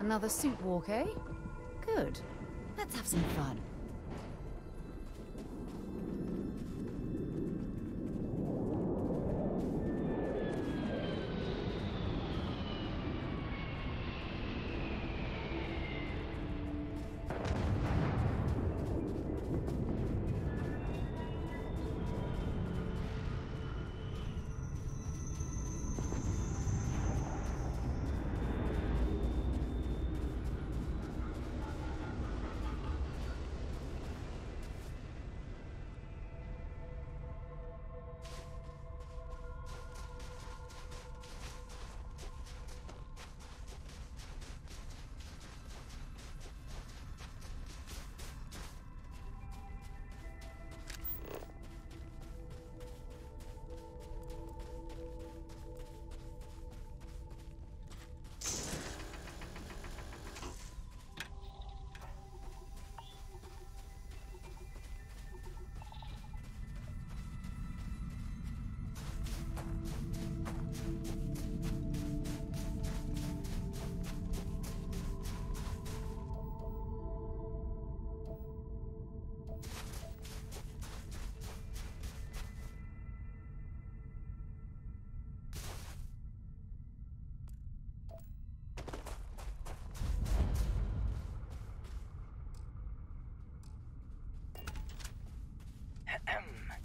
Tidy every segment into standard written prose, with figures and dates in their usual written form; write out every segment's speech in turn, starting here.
Another suit walk, eh? Good. Let's have some fun.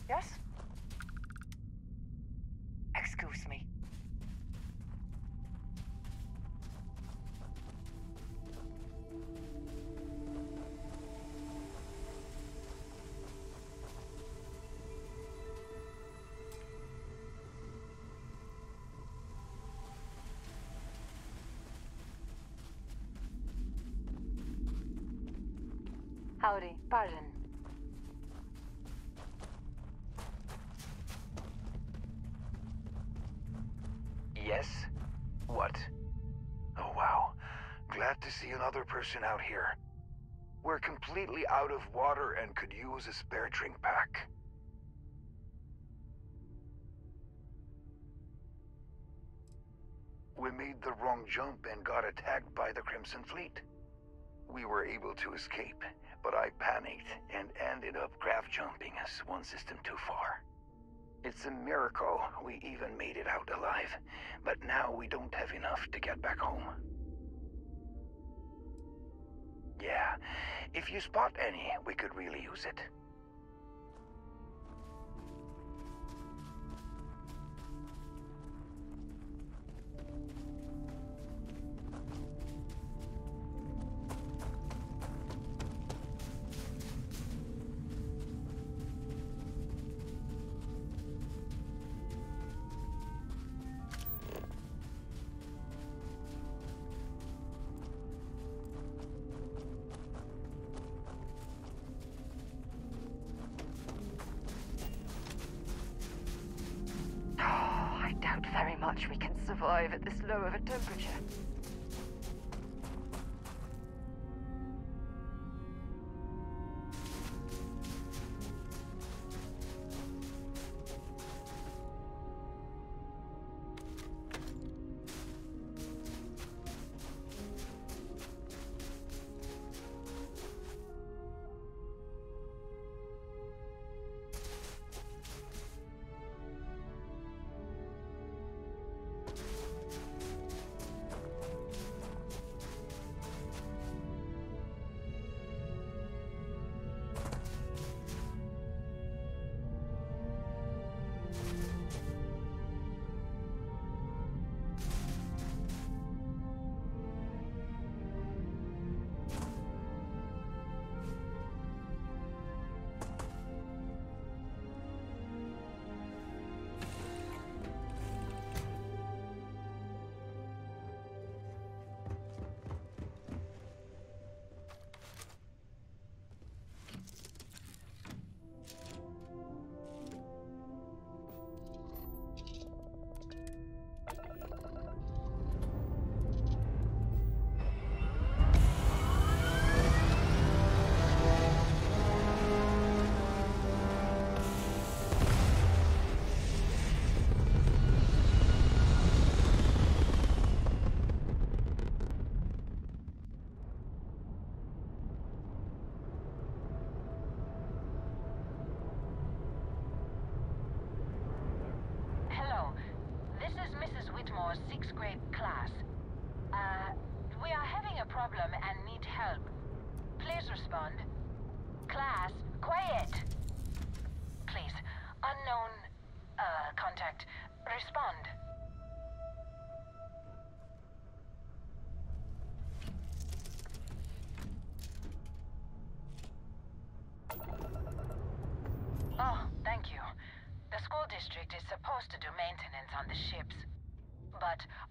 Yes? Excuse me. Howdy, pardon. Yes? What? Oh wow. Glad to see another person out here. We're completely out of water and could use a spare drink pack. We made the wrong jump and got attacked by the Crimson Fleet. We were able to escape, but I panicked and ended up craft jumping us one system too far. It's a miracle we even made it out alive, but now we don't have enough to get back home. Yeah, if you spot any, we could really use it. I doubt very much we can survive at this low of a temperature.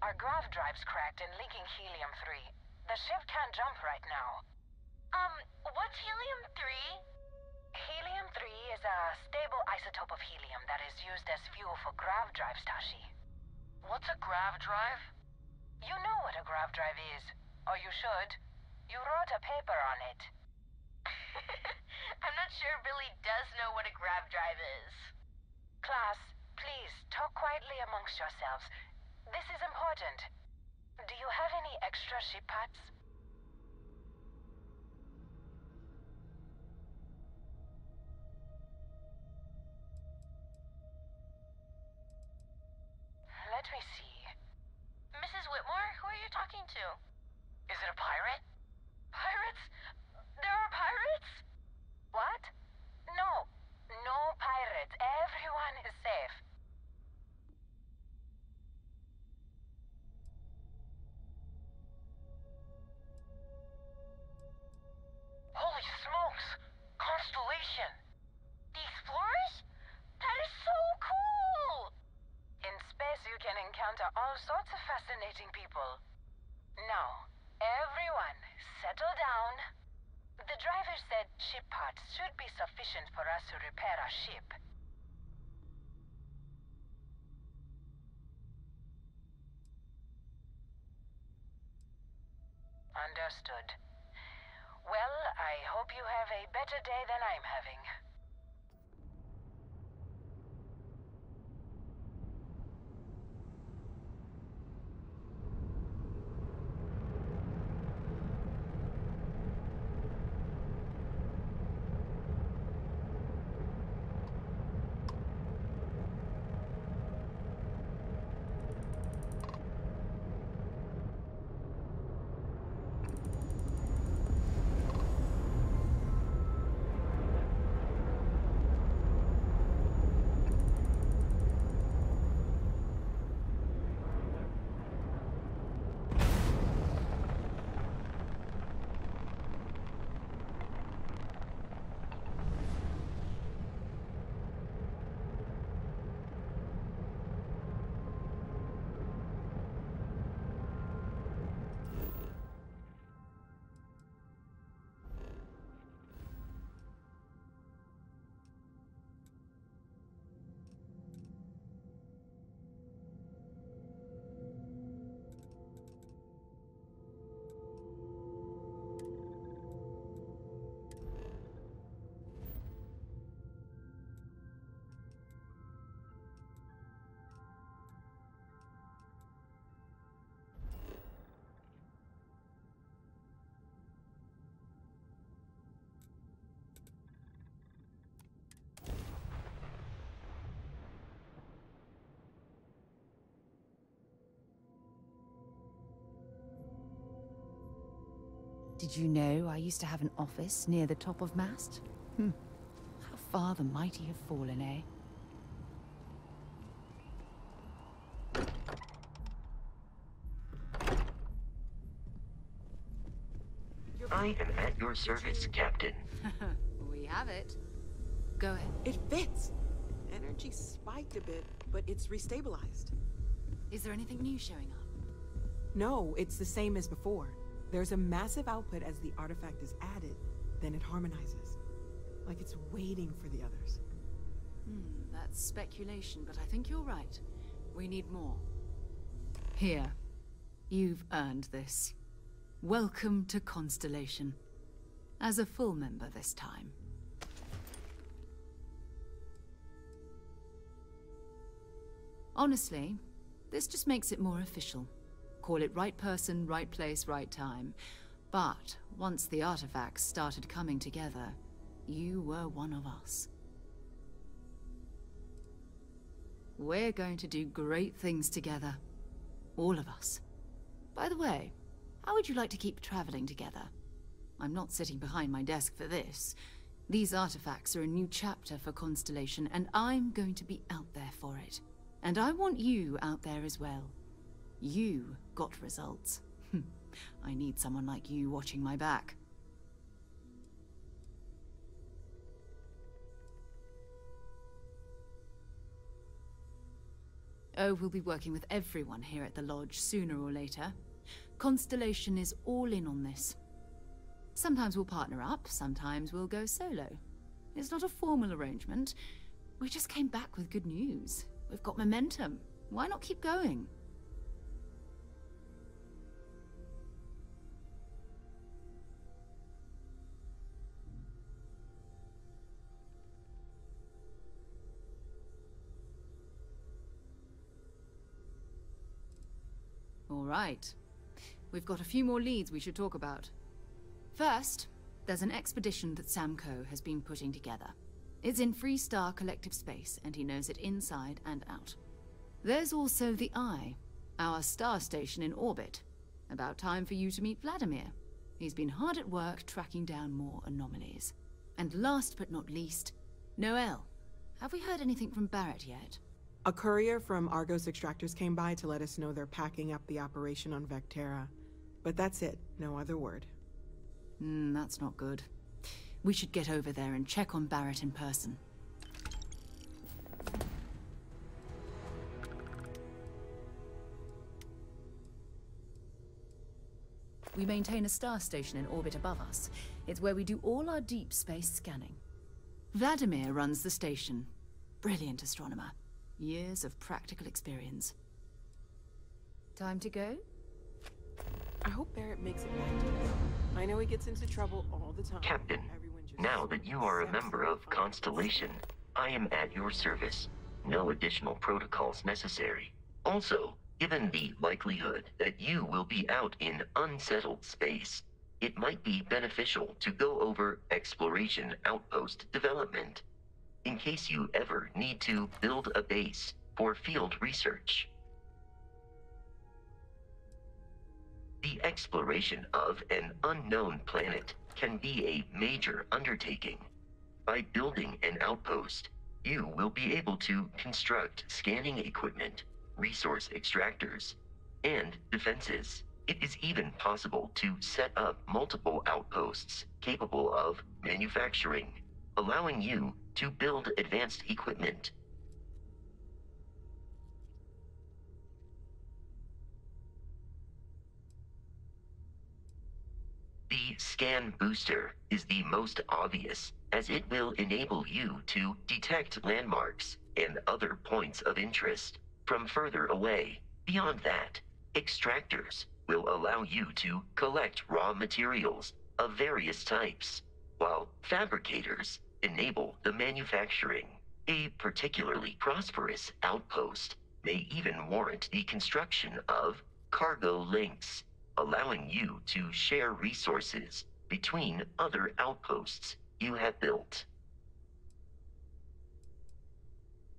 Our grav drive's cracked and leaking helium-3. The ship can't jump right now. What's helium-3? Helium-3 is a stable isotope of helium that is used as fuel for grav drives, Tashi. What's a grav drive? You know what a grav drive is. Or you should. You wrote a paper on it. I'm not sure Billy does know what a grav drive is. Class, please, talk quietly amongst yourselves. This is important. Do you have any extra ship parts? Let me see. Mrs. Whitmore, who are you talking to? Is it a pirate? Pirates? There are pirates? What? No. No pirates. Everyone is safe. Holy smokes! Constellation! The Explorers? That is so cool! In space, you can encounter all sorts of fascinating people. Now, everyone, settle down. The driver said ship parts should be sufficient for us to repair our ship. Understood. Well, I hope you have a better day than I'm having. Did you know I used to have an office near the top of mast? How far the mighty have fallen, eh? I am at your service, Captain. We have it. Go ahead. It fits! Energy spiked a bit, but it's restabilized. Is there anything new showing up? No, it's the same as before. There's a massive output as the artifact is added, then it harmonizes. Like it's waiting for the others. That's speculation, but I think you're right. We need more. Here. You've earned this. Welcome to Constellation. As a full member this time. Honestly, this just makes it more official. Call it right person, right place, right time. But once the artifacts started coming together, you were one of us. We're going to do great things together. All of us. By the way, how would you like to keep traveling together? I'm not sitting behind my desk for this. These artifacts are a new chapter for Constellation, and I'm going to be out there for it. And I want you out there as well. You got results. I need someone like you watching my back. Oh, we'll be working with everyone here at the lodge sooner or later. Constellation is all in on this. Sometimes we'll partner up, sometimes we'll go solo. It's not a formal arrangement. We just came back with good news. We've got momentum. Why not keep going? All right. We've got a few more leads we should talk about. First, there's an expedition that Samco has been putting together. It's in Freestar Collective Space, and he knows it inside and out. There's also the Eye, our star station in orbit. About time for you to meet Vladimir. He's been hard at work tracking down more anomalies. And last but not least, Noel. Have we heard anything from Barrett yet? A courier from Argos Extractors came by to let us know they're packing up the operation on Vectera. But that's it, no other word. That's not good. We should get over there and check on Barrett in person. We maintain a star station in orbit above us. It's where we do all our deep space scanning. Vladimir runs the station. Brilliant astronomer. Years of practical experience. Time to go? I hope Barrett makes it back to us. I know he gets into trouble all the time. Captain, now that you are a member of Constellation, I am at your service. No additional protocols necessary. Also, given the likelihood that you will be out in unsettled space, it might be beneficial to go over exploration outpost development, in case you ever need to build a base for field research. The exploration of an unknown planet can be a major undertaking. By building an outpost, you will be able to construct scanning equipment, resource extractors, and defenses. It is even possible to set up multiple outposts capable of manufacturing, allowing you to build advanced equipment. The scan booster is the most obvious, as it will enable you to detect landmarks and other points of interest from further away. Beyond that, extractors will allow you to collect raw materials of various types, while fabricators enable the manufacturing. A particularly prosperous outpost may even warrant the construction of cargo links, allowing you to share resources between other outposts you have built.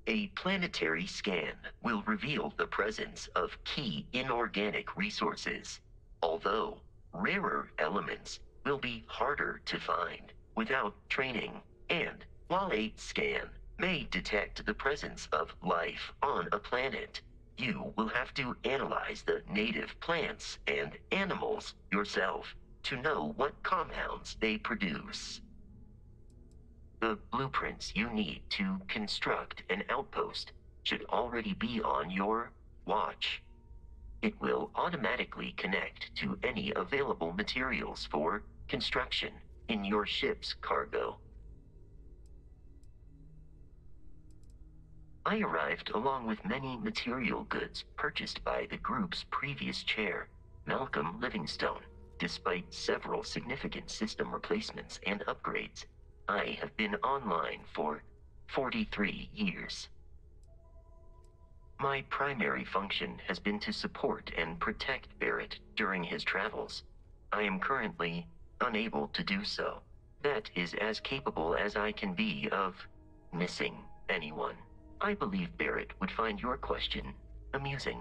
A planetary scan will reveal the presence of key inorganic resources, although rarer elements will be harder to find without training. And while a scan may detect the presence of life on a planet, you will have to analyze the native plants and animals yourself to know what compounds they produce. The blueprints you need to construct an outpost should already be on your watch. It will automatically connect to any available materials for construction in your ship's cargo. I arrived along with many material goods purchased by the group's previous chair, Malcolm Livingstone. Despite several significant system replacements and upgrades, I have been online for 43 years. My primary function has been to support and protect Barrett during his travels. I am currently unable to do so. That is as capable as I can be of missing anyone. I believe Barrett would find your question amusing.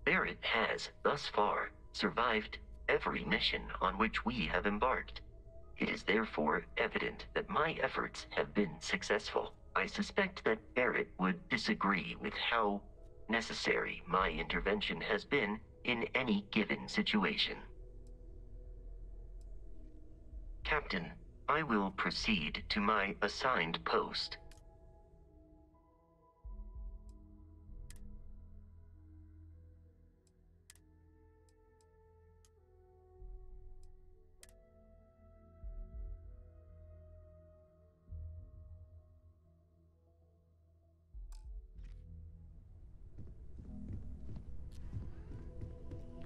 Barrett has, thus far, survived every mission on which we have embarked. It is therefore evident that my efforts have been successful. I suspect that Barrett would disagree with how necessary my intervention has been in any given situation. Captain, I will proceed to my assigned post.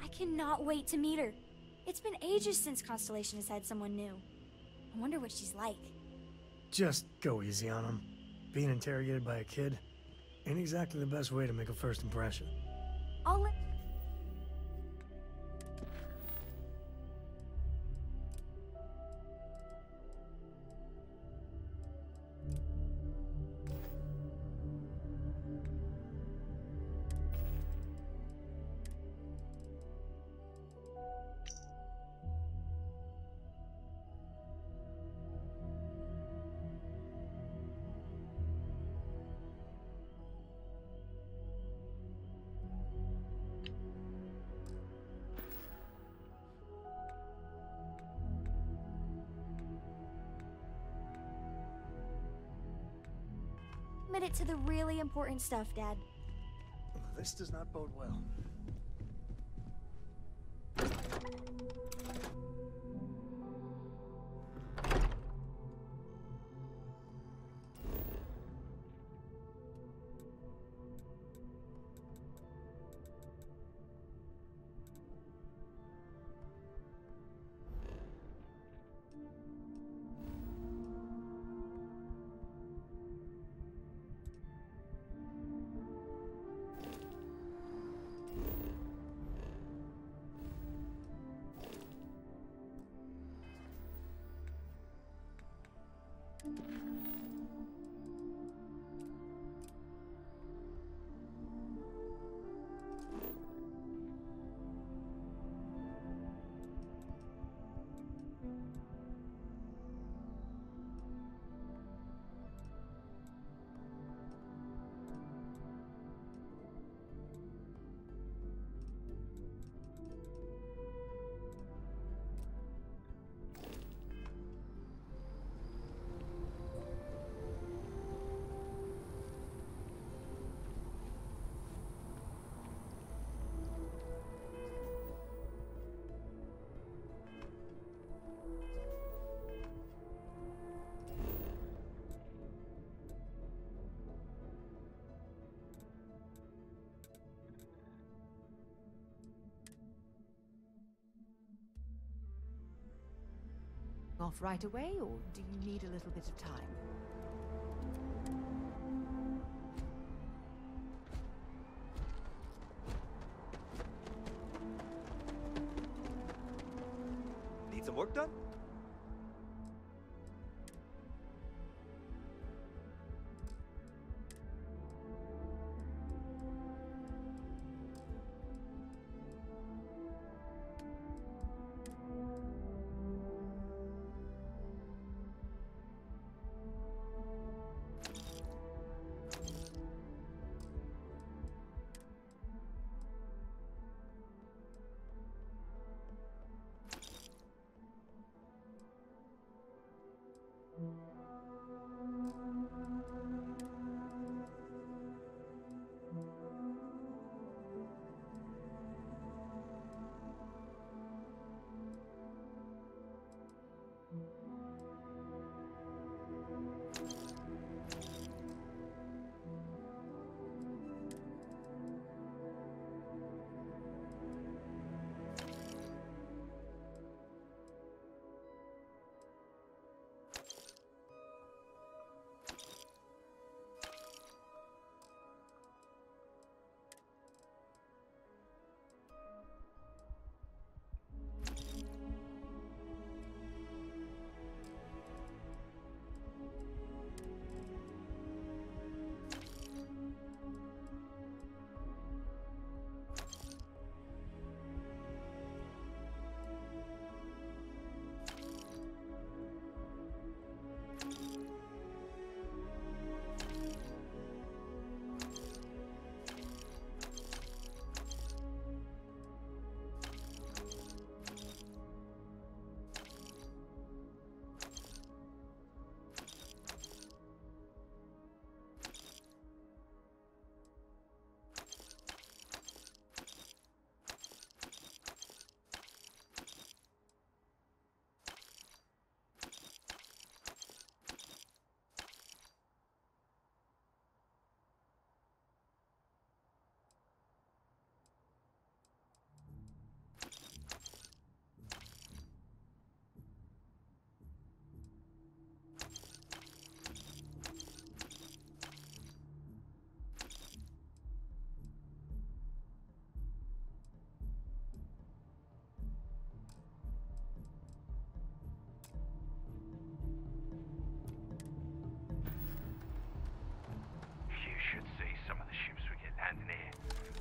I cannot wait to meet her. It's been ages since Constellation has had someone new. I wonder what she's like. Just go easy on him. Being interrogated by a kid ain't exactly the best way to make a first impression. I'll let... Admit it to the really important stuff, Dad. This does not bode well. Off right away, or do you need a little bit of time? Need some work done?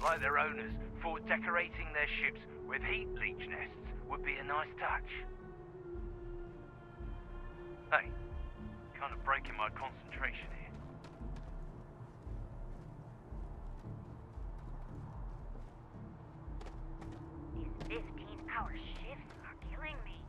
like their owners, thought decorating their ships with heat leech nests would be a nice touch. Hey, kind of breaking my concentration here. These 15-hour shifts are killing me.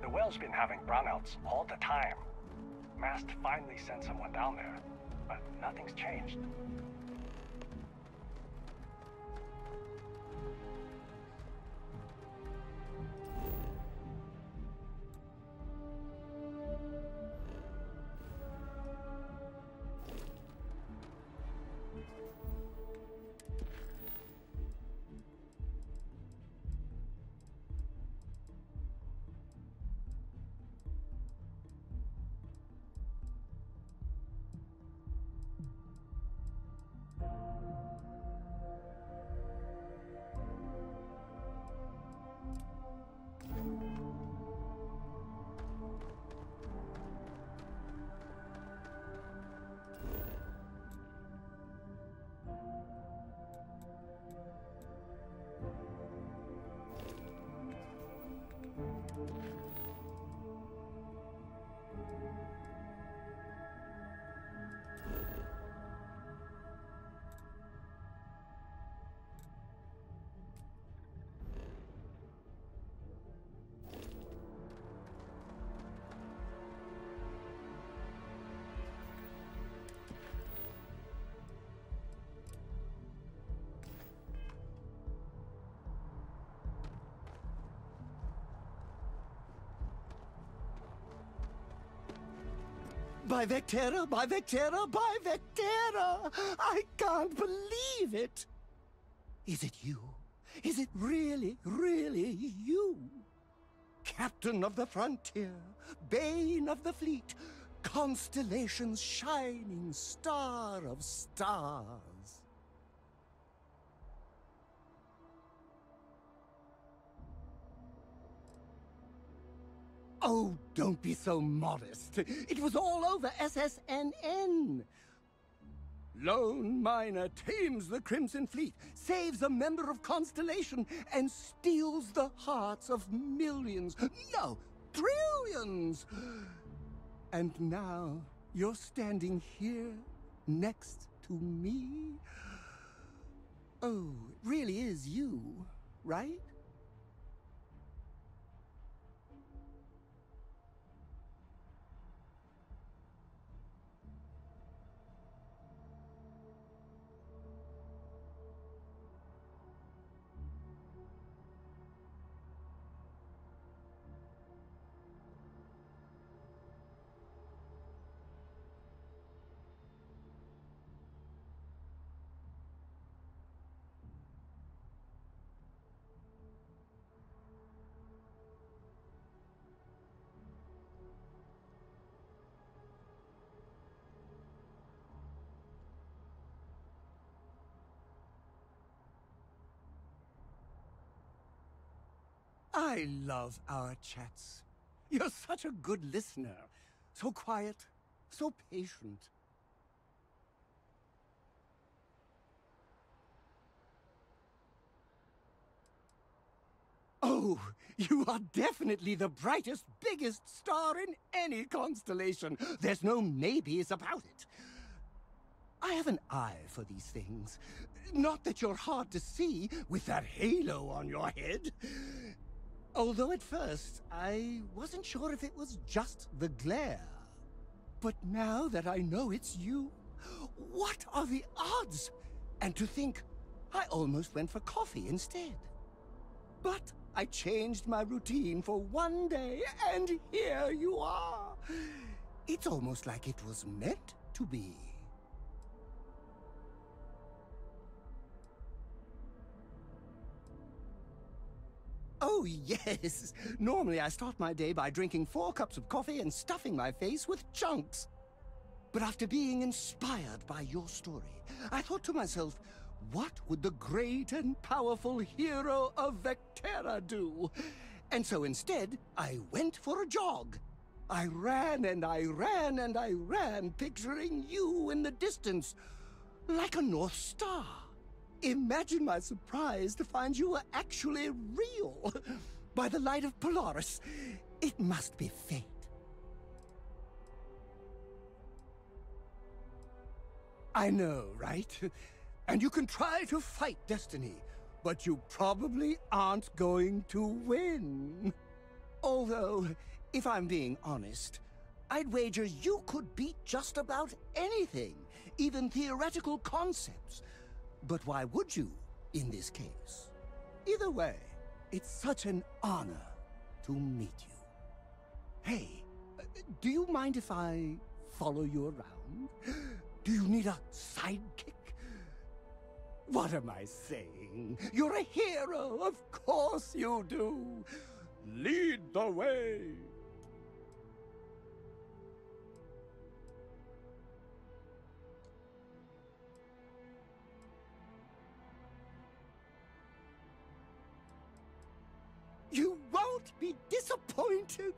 The well's been having brownouts all the time. Mast finally sent someone down there, but nothing's changed. By Vectera, by Vectera, by Vectera! I can't believe it! Is it you? Is it really, really you? Captain of the frontier, bane of the fleet, constellation's shining star of stars. Oh, don't be so modest. It was all over SSNN. Lone miner tames the Crimson Fleet, saves a member of Constellation, and steals the hearts of millions, no, trillions. And now you're standing here next to me. Oh, it really is you, right? I love our chats. You're such a good listener. So quiet, so patient. Oh, you are definitely the brightest, biggest star in any constellation. There's no maybes about it. I have an eye for these things. Not that you're hard to see with that halo on your head. Although at first, I wasn't sure if it was just the glare. But now that I know it's you, what are the odds? And to think, I almost went for coffee instead. But I changed my routine for one day, and here you are. It's almost like it was meant to be. Oh, yes. Normally I start my day by drinking 4 cups of coffee and stuffing my face with chunks. But after being inspired by your story, I thought to myself, what would the great and powerful hero of Vectera do? And so instead, I went for a jog. I ran and I ran and I ran, picturing you in the distance, like a North Star. Imagine my surprise to find you were actually real. By the light of Polaris, it must be fate. I know, right? And you can try to fight destiny, but you probably aren't going to win. Although, if I'm being honest, I'd wager you could beat just about anything, even theoretical concepts. But why would you, in this case? Either way, it's such an honor to meet you. Hey, do you mind if I follow you around? Do you need a sidekick? What am I saying? You're a hero, of course you do. Lead the way. You won't be disappointed.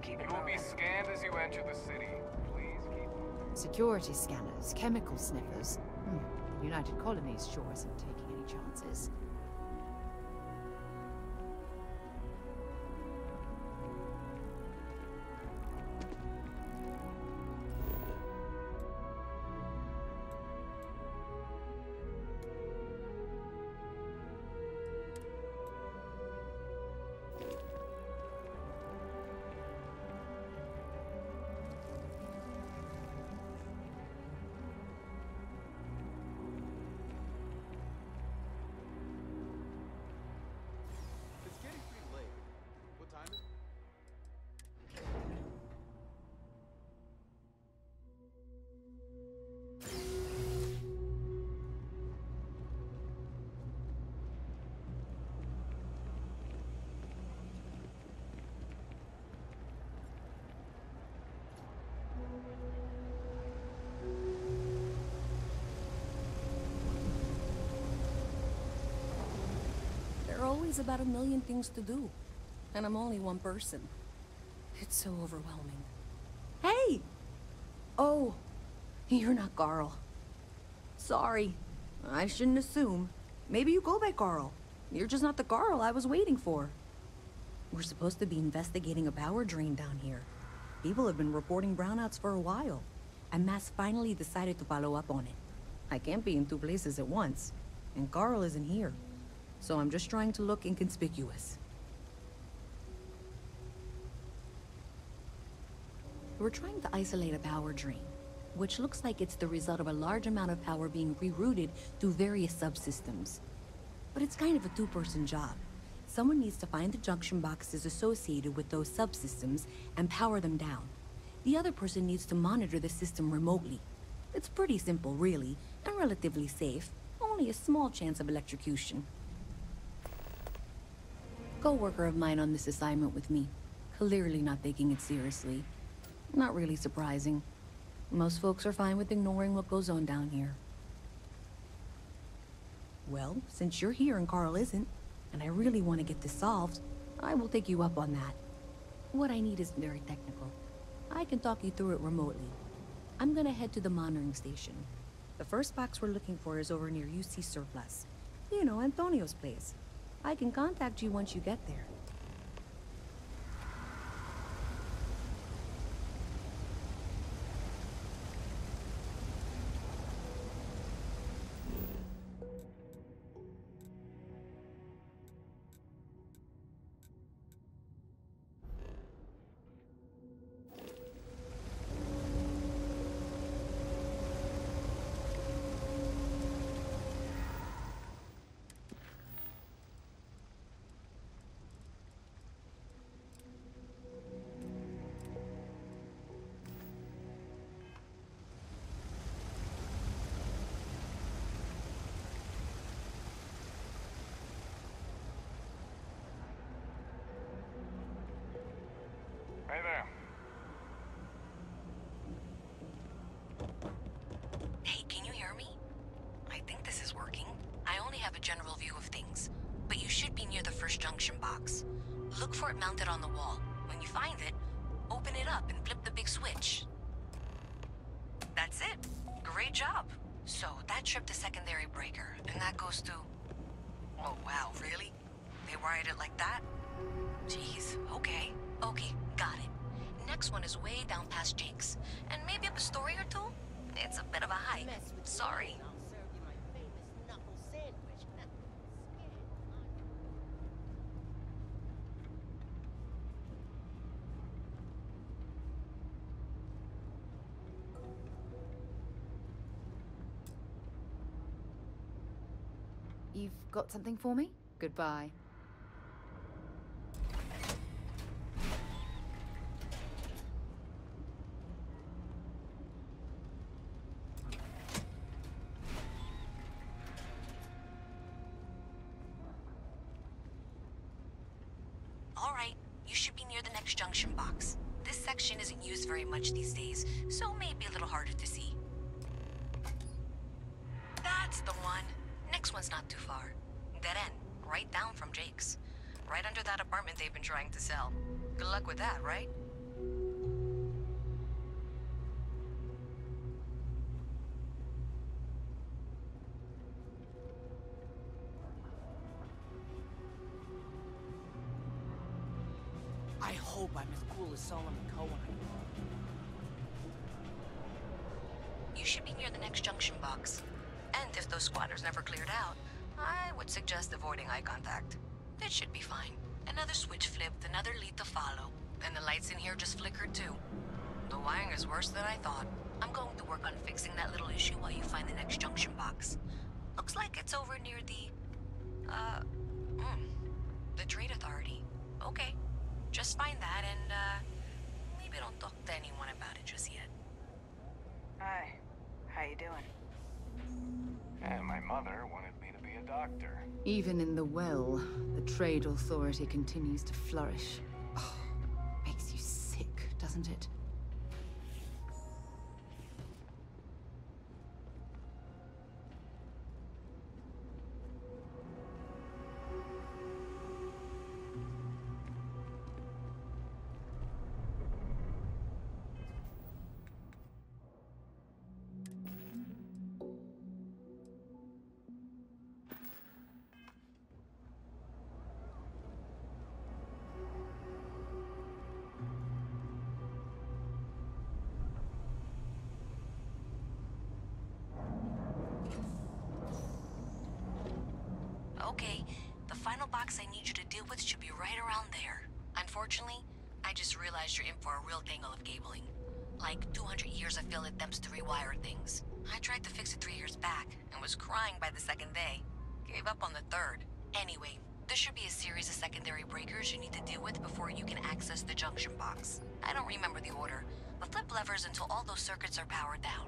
You will be scanned as you enter the city. Please keep... Security scanners, chemical sniffers. The United Colonies sure isn't taking any chances. It's getting pretty late. What time is it? There are always about 1 million things to do, and I'm only one person. It's so overwhelming. Hey! Oh, you're not Carl. Sorry, I shouldn't assume. Maybe you go by Carl. You're just not the Carl I was waiting for. We're supposed to be investigating a power drain down here. People have been reporting brownouts for a while, and Mass finally decided to follow up on it. I can't be in 2 places at once, and Carl isn't here. So I'm just trying to look inconspicuous. We're trying to isolate a power drain, which looks like it's the result of a large amount of power being rerouted to various subsystems. But it's kind of a 2-person job. Someone needs to find the junction boxes associated with those subsystems and power them down. The other person needs to monitor the system remotely. It's pretty simple, really, and relatively safe. Only a small chance of electrocution. Co-worker of mine on this assignment with me. Clearly not taking it seriously. Not really surprising. Most folks are fine with ignoring what goes on down here. Well, since you're here and Carl isn't, and I really want to get this solved, I will take you up on that. What I need isn't very technical. I can talk you through it remotely. I'm gonna head to the monitoring station. The first box we're looking for is over near UC Surplus. You know, Antonio's place. I can contact you once you get there. general view of things, but you should be near the first junction box. Look for it mounted on the wall. When you find it, open it up and flip the big switch. That's it. Great job. So that tripped the secondary breaker, and that goes to... Oh wow, really? They wired it like that? Jeez, okay. Okay, got it. Next one is way down past Jake's, and maybe up a story or two? It's a bit of a hike. Sorry. You've got something for me? Goodbye. All right, you should be near the next junction box. This section isn't used very much these days, so maybe a little harder to see. That's the one. Next one's not too far. Dead end, right down from Jake's. Right under that apartment they've been trying to sell. Good luck with that, right? I hope I'm as cool as Solomon Cohen. You should be near the next junction box. And if those squatters never cleared out, I would suggest avoiding eye contact. It should be fine. Another switch flipped, another lead to follow. And the lights in here just flickered too. The wiring is worse than I thought. I'm going to work on fixing that little issue while you find the next junction box. Looks like it's over near the Trade Authority. Okay. Just find that and, maybe don't talk to anyone about it just yet. Hi. How you doing? And my mother wanted me to be a doctor. Even in the well, the Trade Authority continues to flourish. Oh, makes you sick, doesn't it? Okay, the final box I need you to deal with should be right around there. Unfortunately, I just realized you're in for a real tangle of cabling. Like 200 years of fill attempts to rewire things. I tried to fix it 3 years back, and was crying by the second day. Gave up on the third. Anyway, there should be a series of secondary breakers you need to deal with before you can access the junction box. I don't remember the order, but flip levers until all those circuits are powered down.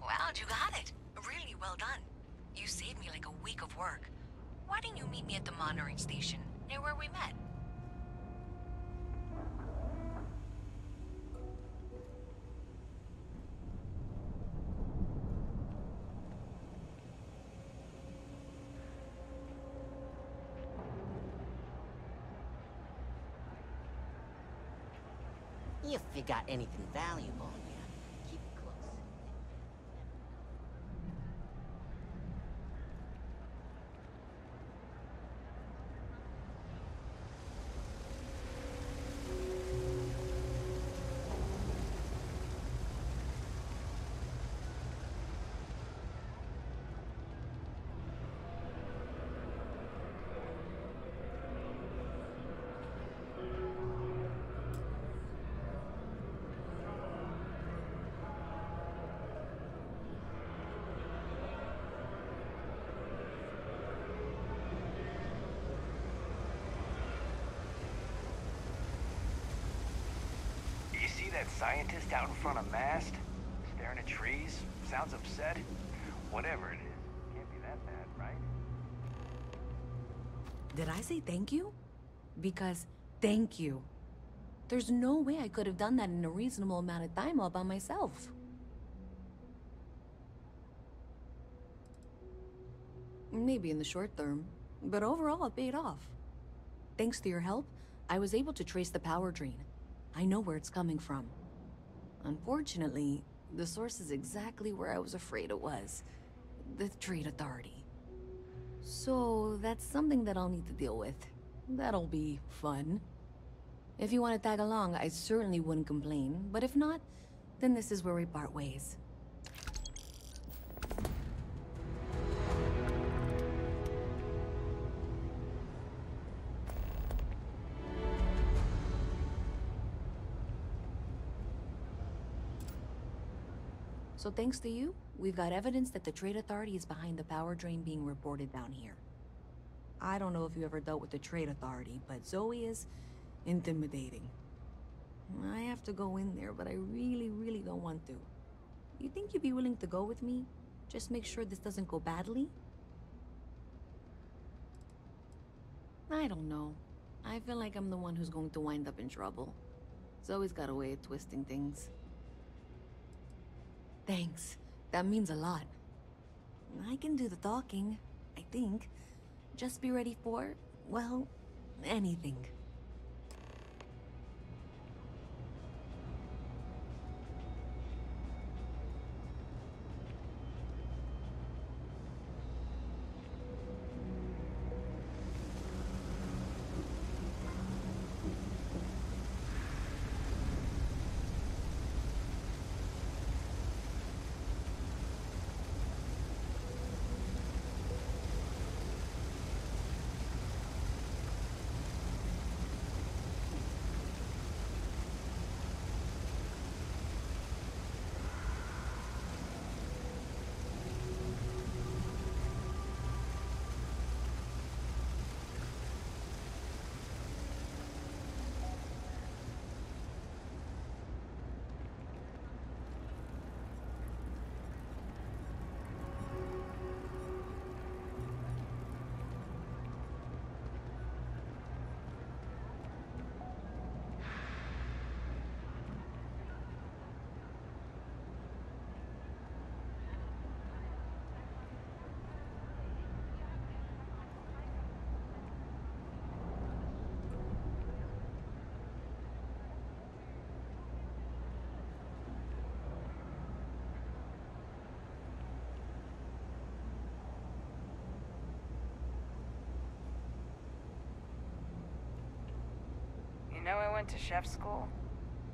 Wow, you got it. Really well done. You saved me like a week of work. Why didn't you meet me at the monitoring station, near where we met? If you got anything valuable on you, keep it close. that scientist out in front of mast? Staring at trees? Sounds upset? Whatever it is, can't be that bad, right? Did I say thank you? Because thank you. There's no way I could have done that in a reasonable amount of time all by myself. Maybe in the short term, but overall it paid off. Thanks to your help, I was able to trace the power drain. I know where it's coming from. Unfortunately, the source is exactly where I was afraid it was. The Trade Authority. So that's something that I'll need to deal with. That'll be fun. If you want to tag along, I certainly wouldn't complain, but if not, then this is where we part ways. So thanks to you, we've got evidence that the Trade Authority is behind the power drain being reported down here. I don't know if you ever dealt with the Trade Authority, but Zoe is intimidating. I have to go in there, but I really don't want to. You think you'd be willing to go with me? Just make sure this doesn't go badly? I don't know. I feel like I'm the one who's going to wind up in trouble. Zoe's got a way of twisting things. Thanks. That means a lot. I can do the talking, I think. Just be ready for, well, anything. You know I went to chef school?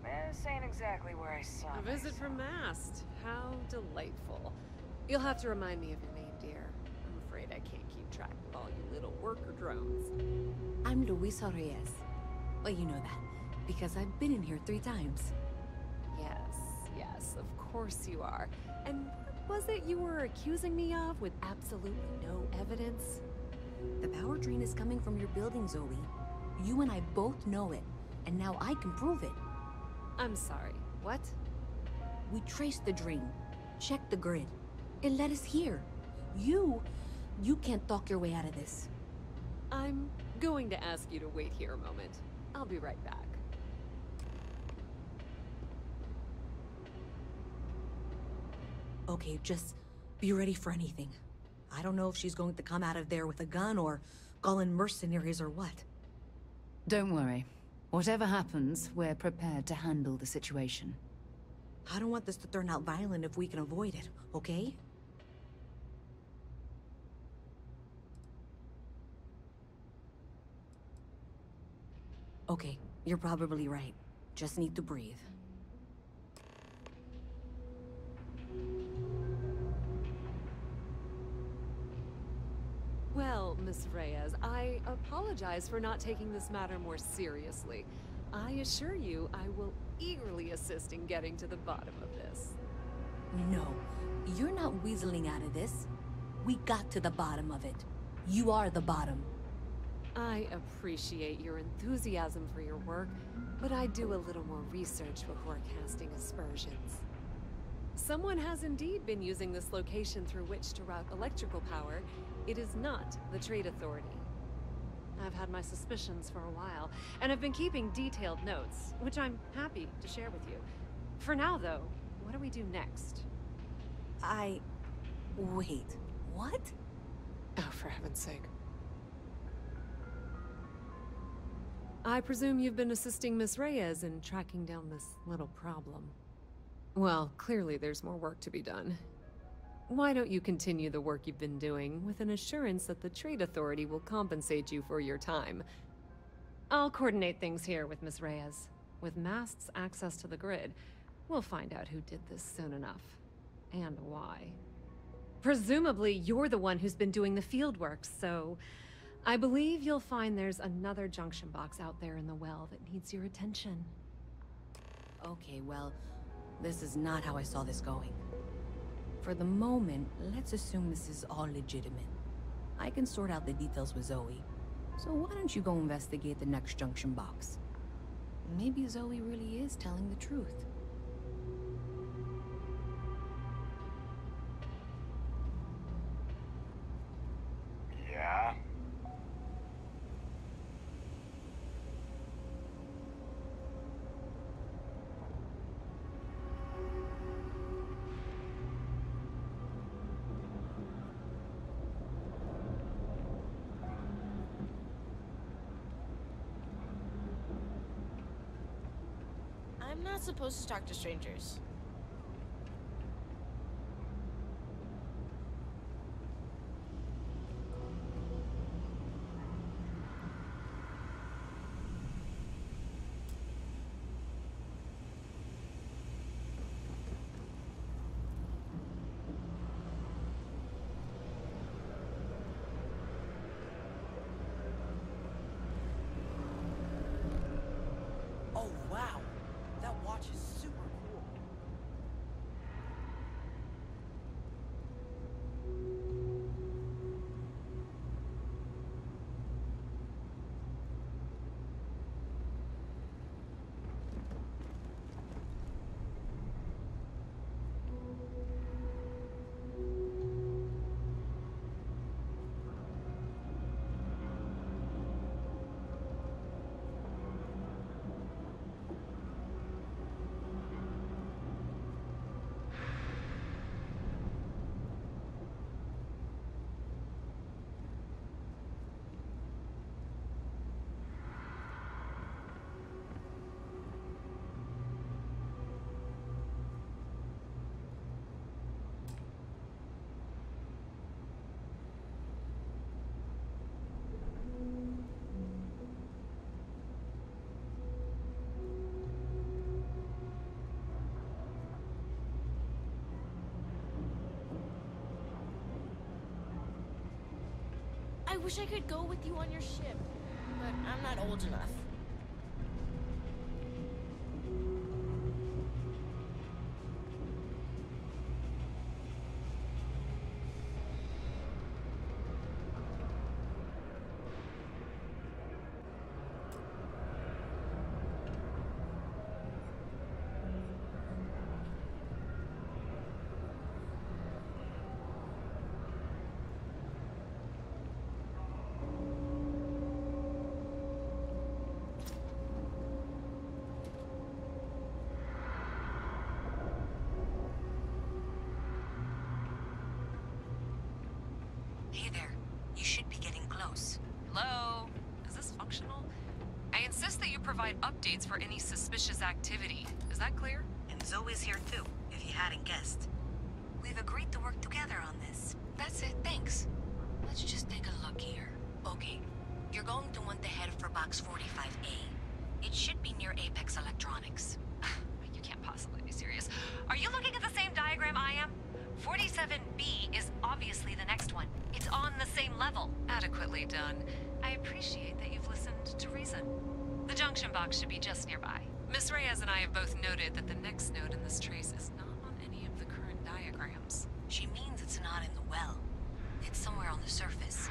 This ain't exactly where I saw A visit from Mast. How delightful. You'll have to remind me of your name, dear. I'm afraid I can't keep track of all you little worker drones. I'm Luisa Reyes. Well, you know that, because I've been in here 3 times. Yes, of course you are. And what was it you were accusing me of with absolutely no evidence? The power drain is coming from your building, Zoe. You and I both know it, and now I can prove it. I'm sorry, what? We traced the drain, checked the grid. It led us here. You can't talk your way out of this. I'm going to ask you to wait here a moment. I'll be right back. Okay, just be ready for anything. I don't know if she's going to come out of there with a gun or call in mercenaries or what. Don't worry. Whatever happens, we're prepared to handle the situation. I don't want this to turn out violent if we can avoid it, okay? Okay, you're probably right. Just need to breathe. Well, Miss Reyes, I apologize for not taking this matter more seriously. I assure you, I will eagerly assist in getting to the bottom of this. No, you're not weaseling out of this. We got to the bottom of it. You are the bottom. I appreciate your enthusiasm for your work, but I'd do a little more research before casting aspersions. Someone has indeed been using this location through which to route electrical power. It is not the Trade Authority. I've had my suspicions for a while, and have been keeping detailed notes, which I'm happy to share with you. For now, though, what do we do next? Wait, what? Oh, for heaven's sake. I presume you've been assisting Miss Reyes in tracking down this little problem. Well, clearly there's more work to be done. Why don't you continue the work you've been doing with an assurance that the Trade Authority will compensate you for your time? I'll coordinate things here with Miss Reyes. With Mast's access to the grid, we'll find out who did this soon enough. And why. Presumably, you're the one who's been doing the field work, so I believe you'll find there's another junction box out there in the well that needs your attention. Okay, well, this is not how I saw this going. For the moment, let's assume this is all legitimate. I can sort out the details with Zoe. So why don't you go investigate the next junction box? Maybe Zoe really is telling the truth. Yeah? I'm not supposed to talk to strangers. Oh, wow. That watch is super cool. I wish I could go with you on your ship, but I'm not old enough. Hey there. You should be getting close. Hello? Is this functional? I insist that you provide updates for any suspicious activity. Is that clear? And Zoe's here too, if you hadn't guessed. We've agreed to work together on this. That's it, thanks. Let's just take a look here. Okay, you're going to want to head for box 45A. It should be near Apex Electronics. You can't possibly be serious. Are you looking at the same diagram I am? 47B is obviously the next one. It's on the same level. Adequately done. I appreciate that you've listened to reason. The junction box should be just nearby. Miss Reyes and I have both noted that the next node in this trace is not on any of the current diagrams. She means it's not in the well. It's somewhere on the surface.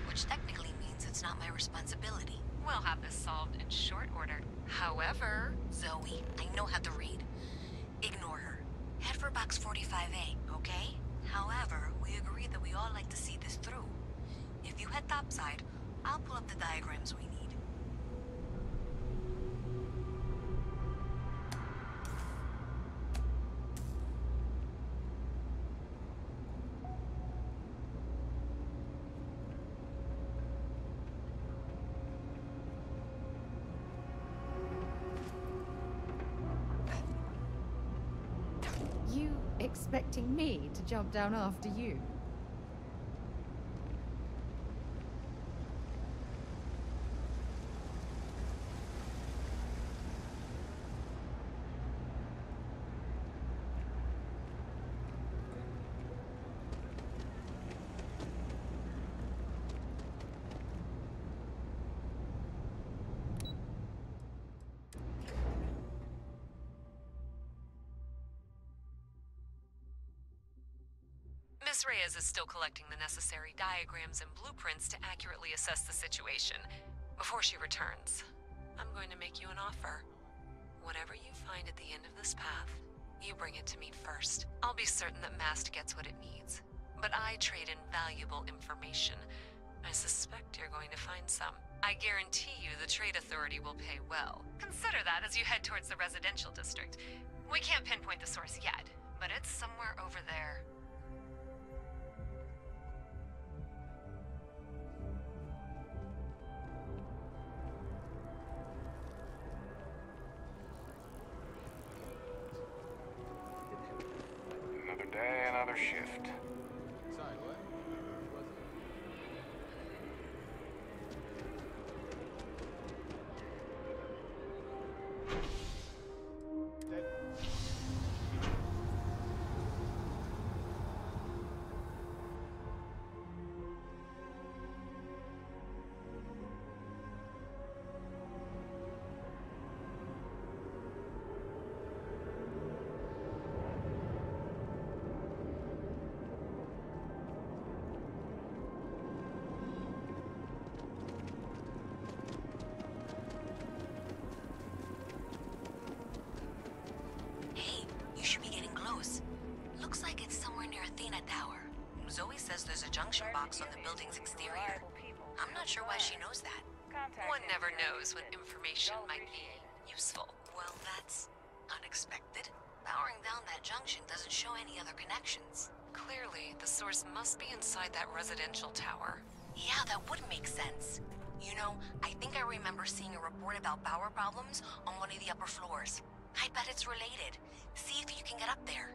which technically means it's not my responsibility. We'll have this solved in short order. However... Zoe, I know how to read. Ignore her. Head for box 45A, okay? However, we agreed that we all like to see this through. If you head topside, I'll pull up the diagrams we need. You expecting me to jump down after you? Miss Reyes is still collecting the necessary diagrams and blueprints to accurately assess the situation. Before she returns, I'm going to make you an offer. Whatever you find at the end of this path, you bring it to me first. I'll be certain that Mast gets what it needs. But I trade in valuable information. I suspect you're going to find some. I guarantee you the Trade Authority will pay well. Consider that as you head towards the residential district. We can't pinpoint the source yet, but it's somewhere over there. Another day, another shift. Sorry, what? Zoe says there's a junction box on the building's exterior. I'm not sure why she knows that. One never knows when information might be useful. Well, that's unexpected. Powering down that junction doesn't show any other connections. Clearly, the source must be inside that residential tower. Yeah, that would make sense. You know, I think I remember seeing a report about power problems on one of the upper floors. I bet it's related. See if you can get up there.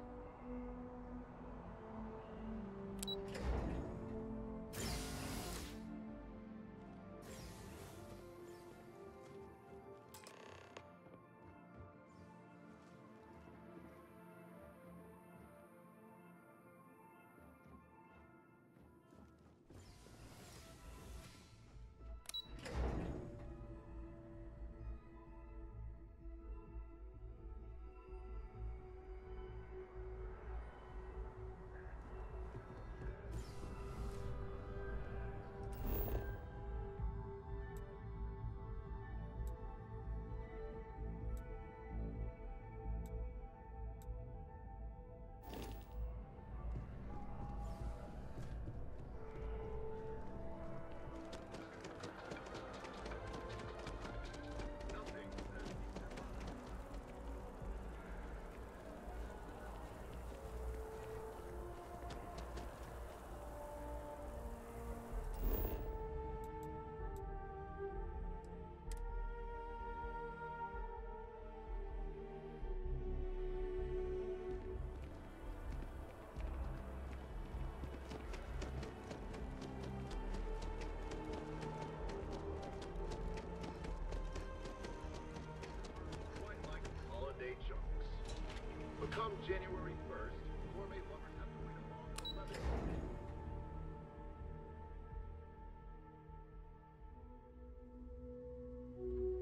Come January 1st, gourmet lovers have to wait a long 11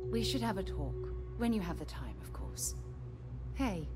months. We should have a talk. When you have the time, of course. Hey.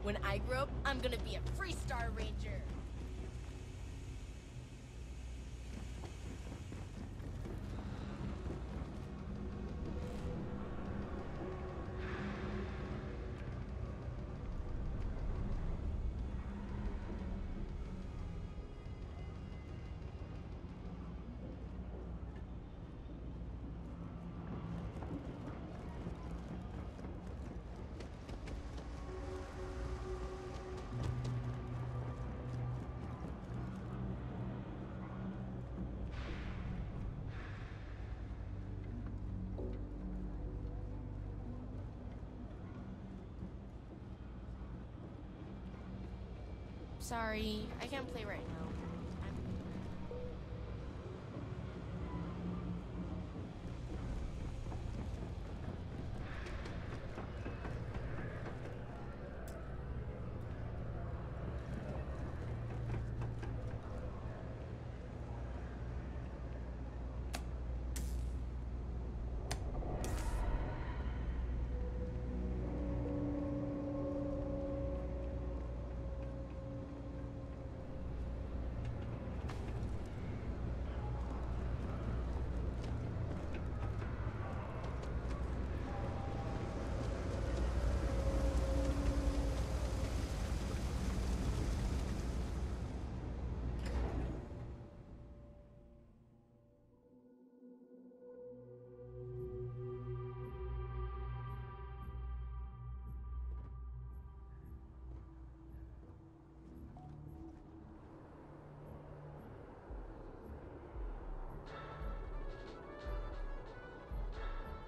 When I grow up, I'm gonna be a Freestar Ranger. Sorry, I can't play right now.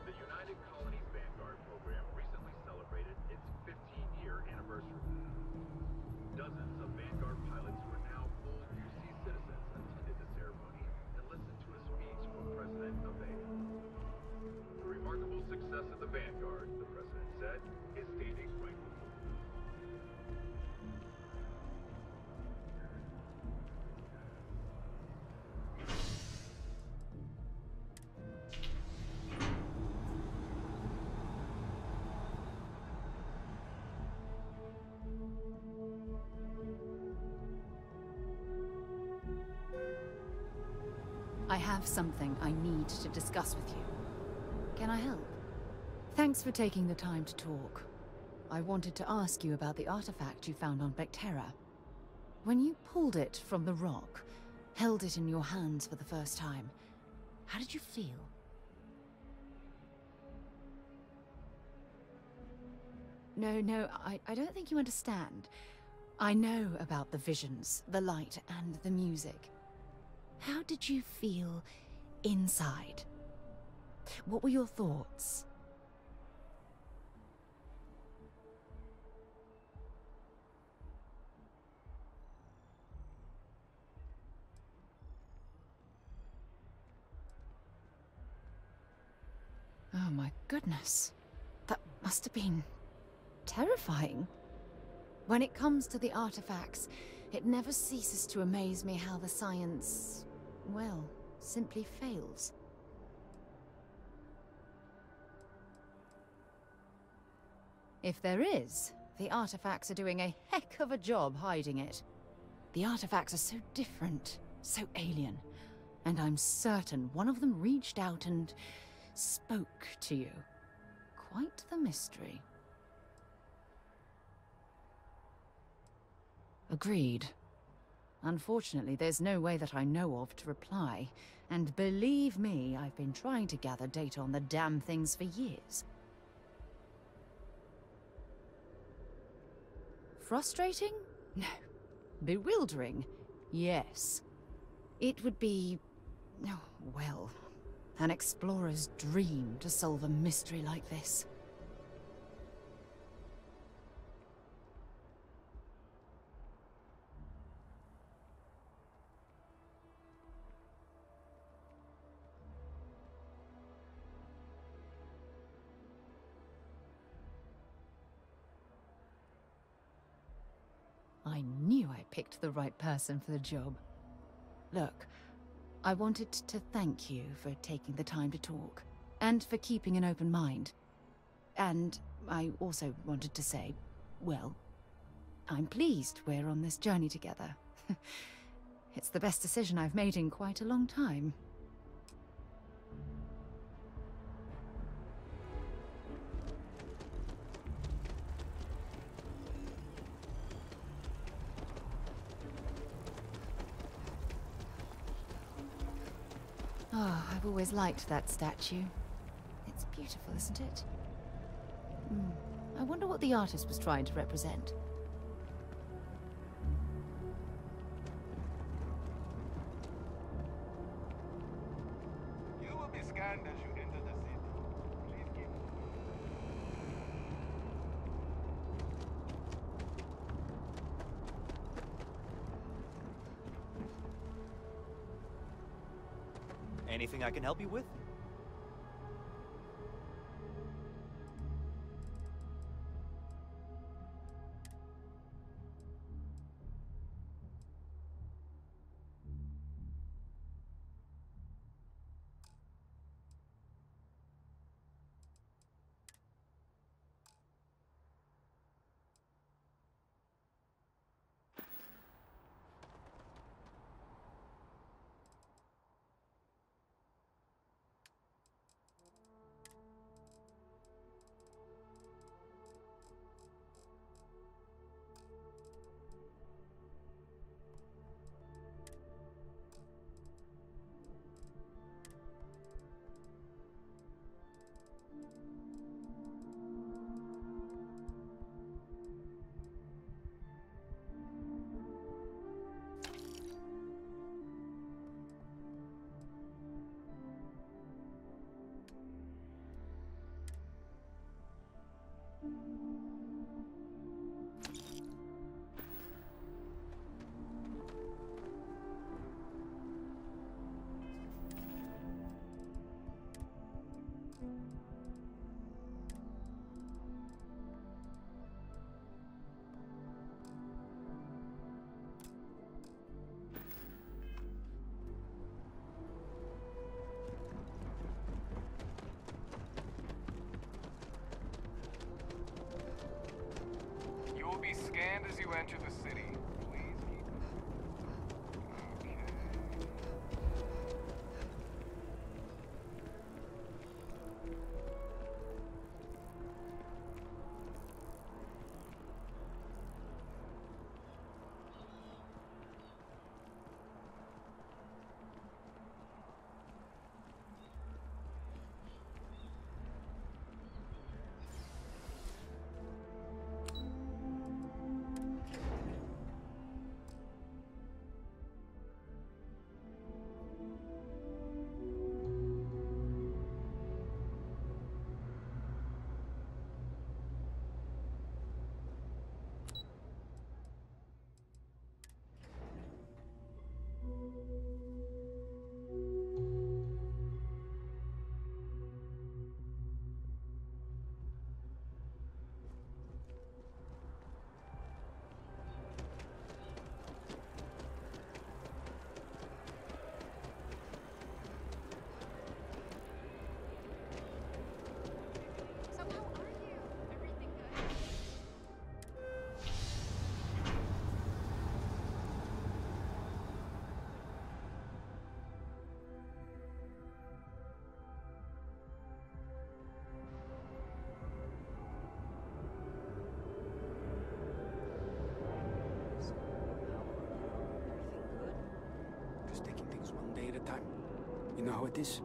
The United Colonies Vanguard program recently celebrated its 15-year anniversary. Dozens of Vanguard pilots who are now full UC citizens attended the ceremony and listened to a speech from President Abe. The remarkable success of the Vanguard, the president said, is stating right before you. I have something I need to discuss with you. Can I help? Thanks for taking the time to talk. I wanted to ask you about the artifact you found on Bethesda. When you pulled it from the rock, held it in your hands for the first time, how did you feel? No, I don't think you understand. I know about the visions, the light, and the music. How did you feel inside? What were your thoughts? Oh my goodness. That must have been terrifying. When it comes to the artifacts, it never ceases to amaze me how the science, well, simply fails. If there is, the artifacts are doing a heck of a job hiding it. The artifacts are so different, so alien, and I'm certain one of them reached out and spoke to you. Quite the mystery. Agreed. Unfortunately, there's no way that I know of to reply, and believe me, I've been trying to gather data on the damn things for years. Frustrating? No. Bewildering? Yes. It would be, oh, well, an explorer's dream to solve a mystery like this. I knew I picked the right person for the job. Look, I wanted to thank you for taking the time to talk, and for keeping an open mind. And I also wanted to say, well, I'm pleased we're on this journey together. It's the best decision I've made in quite a long time. Oh, I've always liked that statue. It's beautiful, isn't it? I wonder what the artist was trying to represent. You will be scanned as you enter the city. Please keep... Anything I can help you with? You will be scanned as you enter the city. Please keep... Okay. Just taking things one day at a time. You know how it is?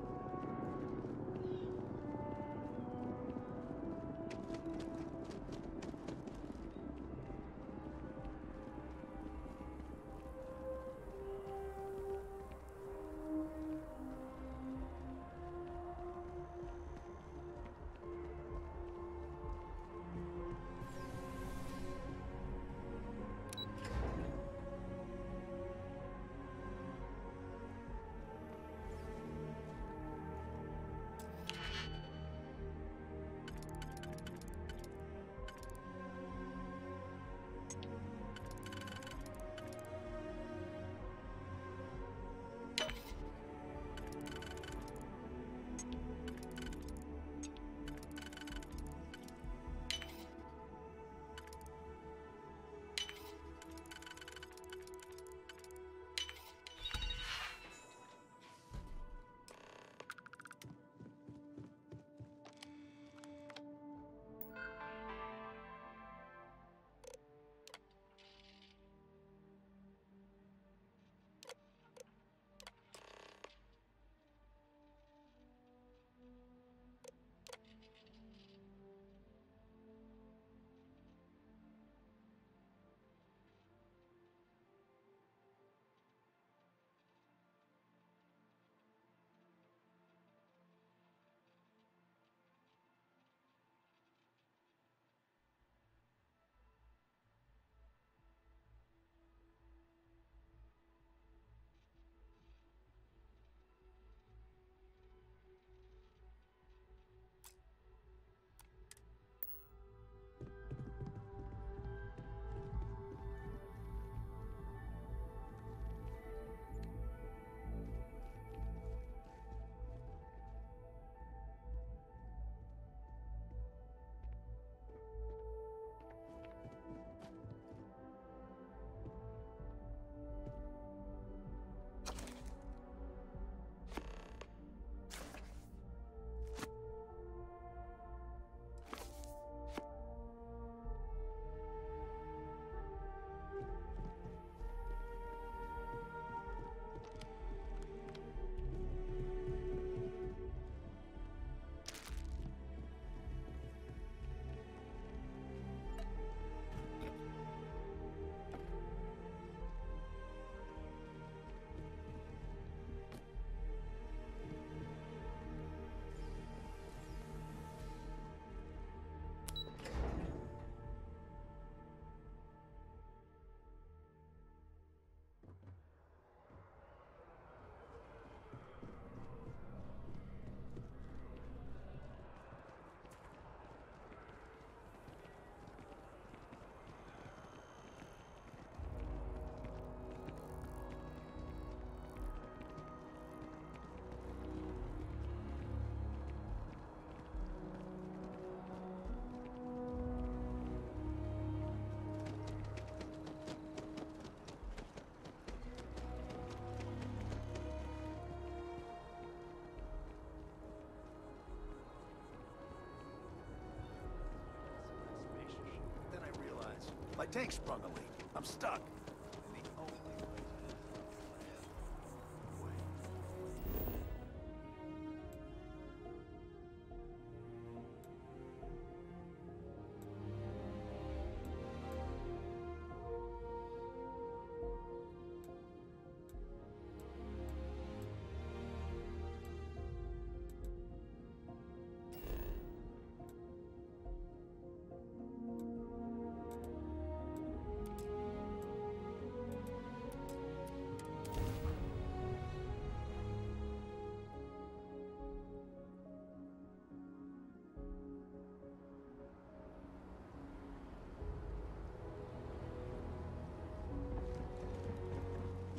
My tank sprung a leak. I'm stuck.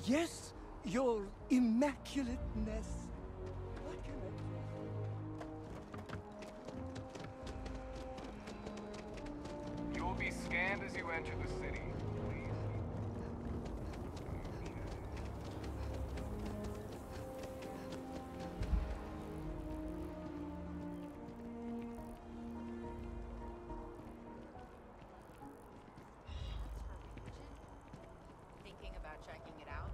Yes, your immaculateness. What can I... You will be scanned as you enter the city. Please. Thinking about checking it out?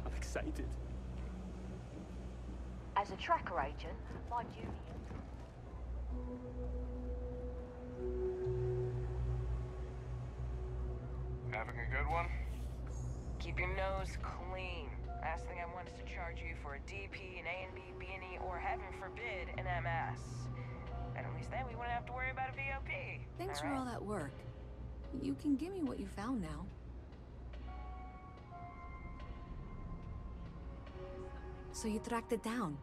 I'm excited. As a tracker agent, my duty. Having a good one? Keep your nose clean. Last thing I want is to charge you for a DP, an A&B, B&E, or heaven forbid, an MS. And at least then we wouldn't have to worry about a VOP. Thanks for all that work. You can give me what you found now. So you tracked it down.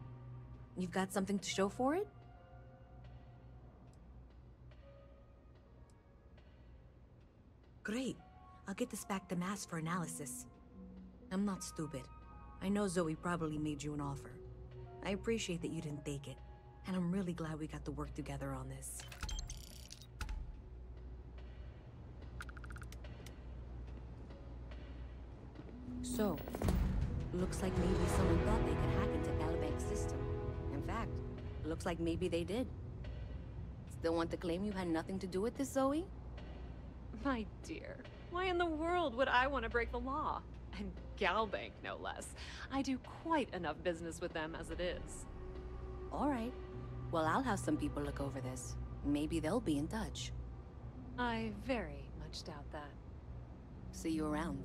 You've got something to show for it? Great. I'll get this back to Mass for analysis. I'm not stupid. I know Zoe probably made you an offer. I appreciate that you didn't take it. And I'm really glad we got to work together on this. So, looks like maybe someone thought they could hack into Galabank's system. In fact, looks like maybe they did. Still want to claim you had nothing to do with this, Zoe? My dear, why in the world would I want to break the law? And Galbank, no less. I do quite enough business with them as it is. All right. Well, I'll have some people look over this. Maybe they'll be in touch. I very much doubt that. See you around.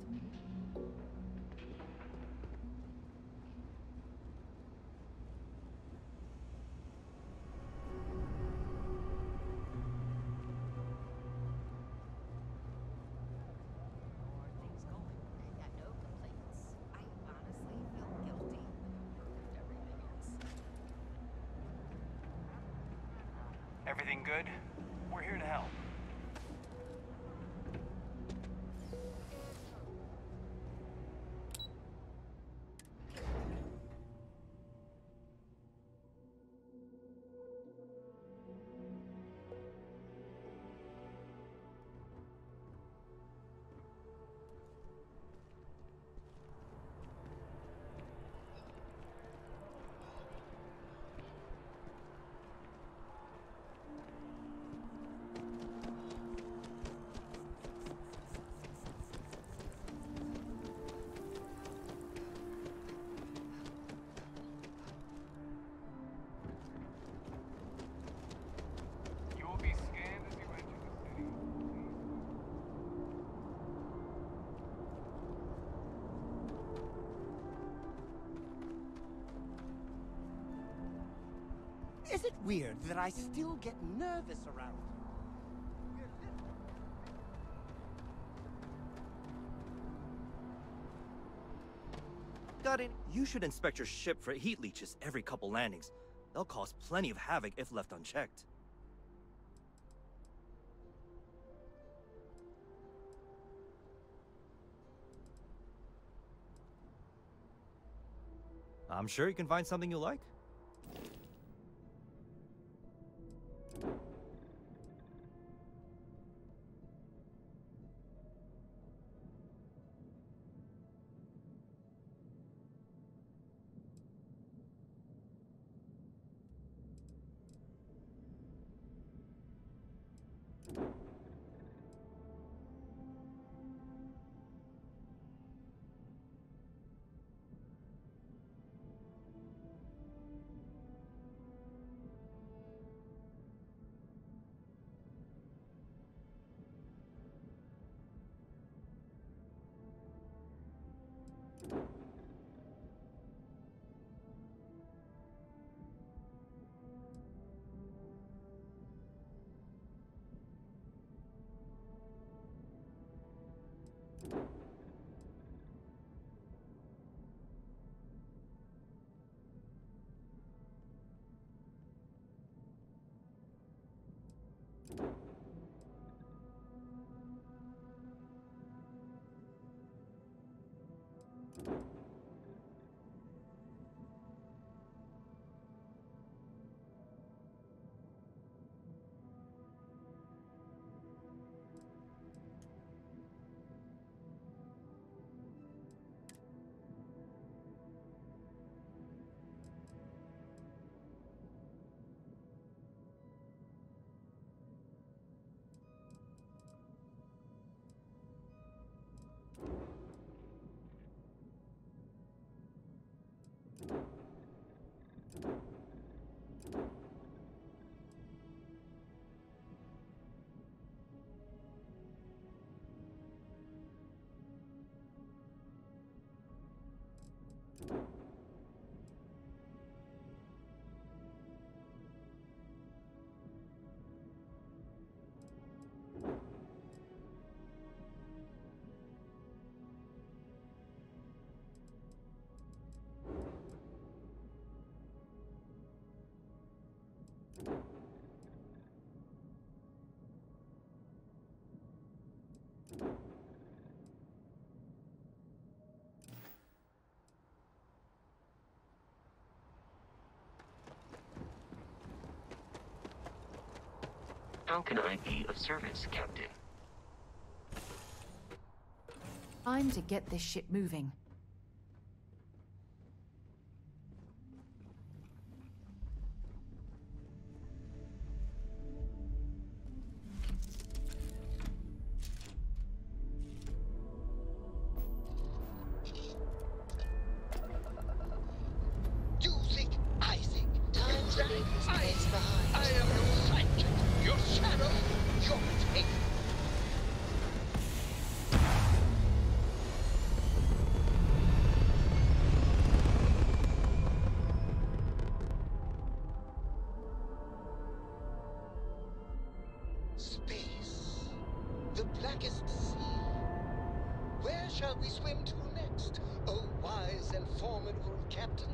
Everything good? We're here to help. You will be scanned as you enter the city. Is it weird that I still get nervous around you? Got it. You should inspect your ship for heat leeches every couple landings. They'll cause plenty of havoc if left unchecked. I'm sure you can find something you like. How can I be of service, Captain? Time to get this ship moving. Isaac, time to leave this place behind. I am your sidekick, your shadow, your tail. Space, the blackest sea. Where shall we swim to next, O wise and formidable captain?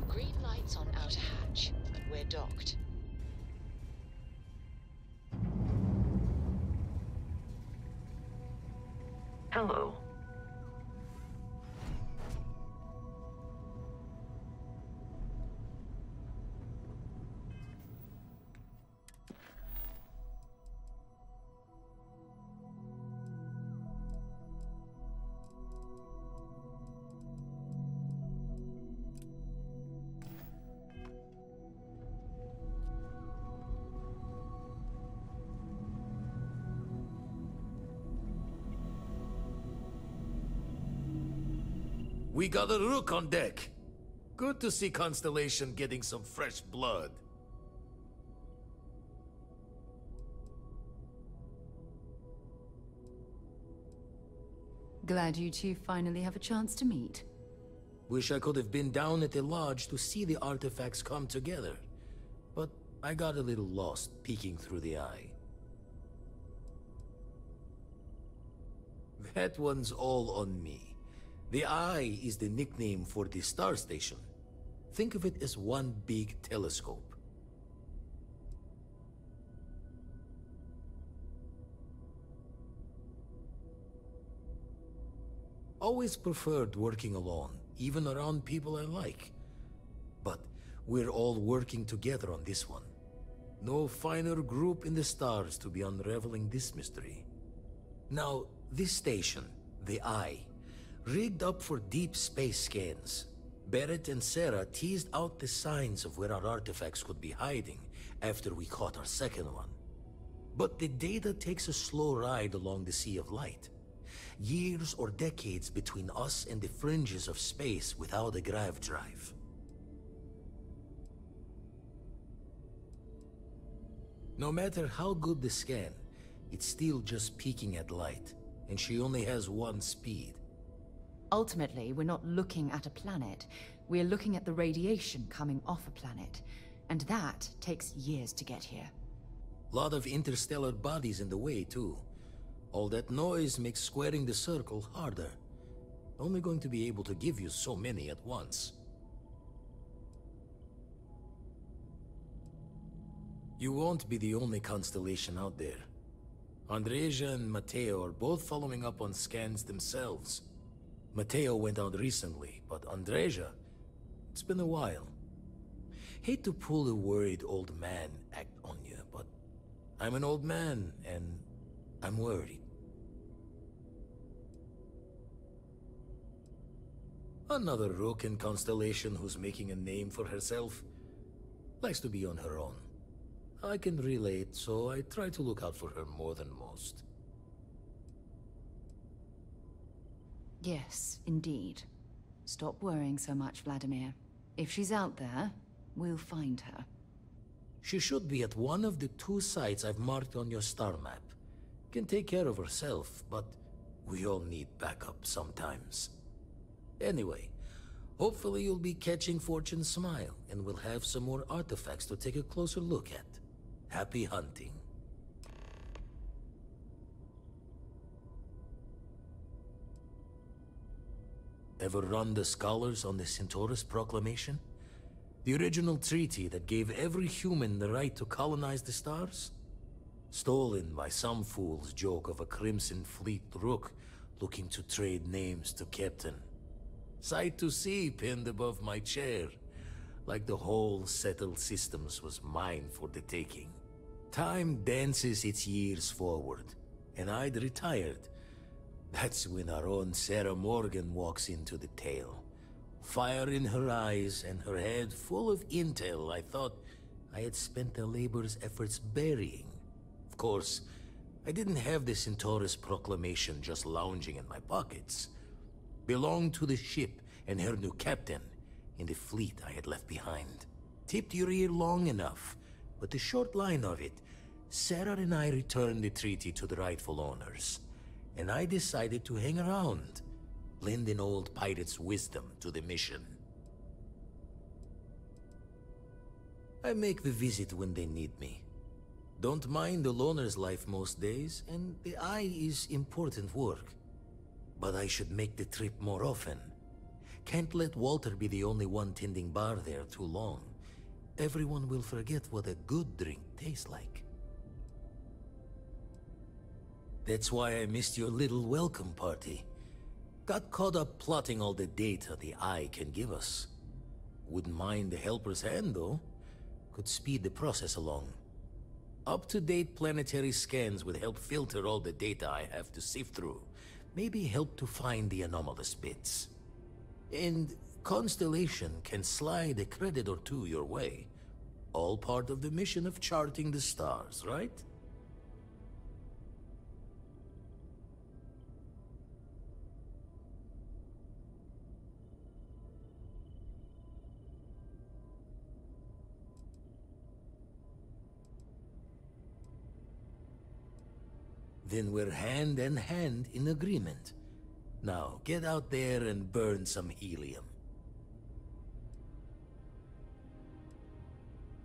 Green lights on outer hatch. We're docked. Hello. We got a rook on deck. Good to see Constellation getting some fresh blood. Glad you two finally have a chance to meet. Wish I could have been down at the lodge to see the artifacts come together. But I got a little lost peeking through the eye. That one's all on me. The eye is the nickname for the star station. Think of it as one big telescope. Always preferred working alone, even around people I like. But we're all working together on this one. No finer group in the stars to be unraveling this mystery. Now, this station, the Eye, rigged up for deep space scans. Barrett and Sarah teased out the signs of where our artifacts could be hiding after we caught our second one. But the data takes a slow ride along the Sea of Light. Years or decades between us and the fringes of space without a grav drive. No matter how good the scan, it's still just peeking at light, and she only has one speed. Ultimately, we're not looking at a planet. We're looking at the radiation coming off a planet. And that takes years to get here. Lot of interstellar bodies in the way, too. All that noise makes squaring the circle harder. Only going to be able to give you so many at once. You won't be the only constellation out there. Andreja and Matteo are both following up on scans themselves. Matteo went out recently, but Andreja, it's been a while. Hate to pull a worried old man act on you, but I'm an old man, and I'm worried. Another rook in Constellation who's making a name for herself. Likes to be on her own. I can relate, so I try to look out for her more than most. Yes, indeed. Stop worrying so much, Vladimir. If she's out there, we'll find her. She should be at one of the 2 sites I've marked on your star map. Can take care of herself, but we all need backup sometimes. Anyway, hopefully you'll be catching Fortune's smile, and we'll have some more artifacts to take a closer look at. Happy hunting. Ever run the scholars on the Centaurus Proclamation? The original treaty that gave every human the right to colonize the stars? Stolen by some fool's joke of a Crimson Fleet rook looking to trade names to Captain. Sight to see pinned above my chair, like the whole settled systems was mine for the taking. Time dances its years forward, and I'd retired. That's when our own Sarah Morgan walks into the tale. Fire in her eyes and her head full of intel I thought I had spent the labor's efforts burying. Of course, I didn't have the Centaurus Proclamation just lounging in my pockets. Belonged to the ship and her new captain in the fleet I had left behind. Tipped your ear long enough, but the short line of it, Sarah and I returned the treaty to the rightful owners, and I decided to hang around, lend an old pirate's wisdom to the mission. I make the visit when they need me. Don't mind the loner's life most days, and the Eye is important work. But I should make the trip more often. Can't let Walter be the only one tending bar there too long. Everyone will forget what a good drink tastes like. That's why I missed your little welcome party. Got caught up plotting all the data the Eye can give us. Wouldn't mind a helper's hand, though. Could speed the process along. Up-to-date planetary scans would help filter all the data I have to sift through. Maybe help to find the anomalous bits. And Constellation can slide a credit or two your way. All part of the mission of charting the stars, right? Then we're hand in hand in agreement. Now, get out there and burn some helium.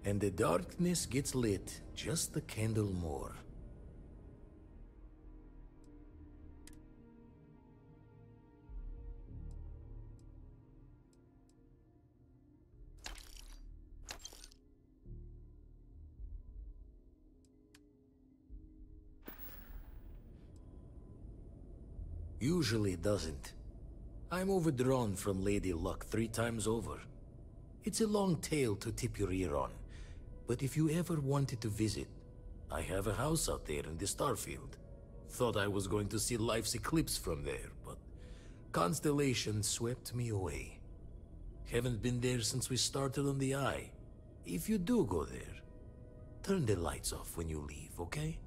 And the darkness gets lit just a candle more. Usually it doesn't. I'm overdrawn from Lady Luck 3 times over. It's a long tale to tip your ear on, but if you ever wanted to visit, I have a house out there in the Starfield. Thought I was going to see life's eclipse from there, but Constellation swept me away. Haven't been there since we started on the Eye. If you do go there, turn the lights off when you leave, okay?